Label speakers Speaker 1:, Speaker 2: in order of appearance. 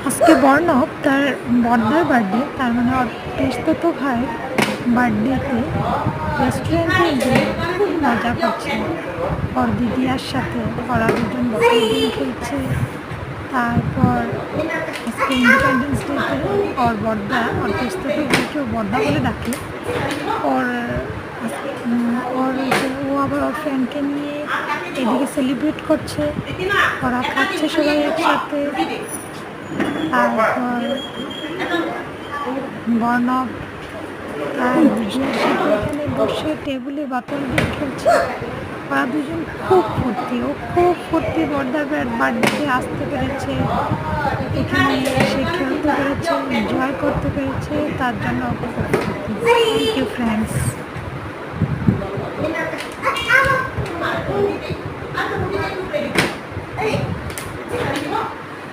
Speaker 1: আজকে বর্ণব তার বর্দার বার্থডে, তার মানে ওর পিসতুতো ভাইয়ের বার্থডেতে রেস্টুরেন্টে গিয়ে খুব মজা করছে ওর দিদিয়ার সাথে। ওরা দুজন বসে গেম খেলছে। তারপর আজকে ইন্ডিপেন্ডেন্স ডেতে ওর বর্দা, ওর পিসতুতো ভাইকেও বর্দা বলে ডাকে। ওর ওর ও আবার ওর ফ্রেন্ডকে নিয়ে এদিকে সেলিব্রেট করছে। ওরা খাচ্ছে সবাই একসাথে। তারপর বর্ণব তার দিদির সাথে এখানে বসে টেবিলে বোতল দিয়ে খেলছে। ওরা দুজন খুব ফুর্তি, ও খুব ফুর্তি বর্দার বার্থডেতে আসতে পেরেছে, এখানে এসে খেলতে পেরেছে, এনজয় করতে পেরেছে, তার জন্য খুব ফুর্তি। Thank you friends.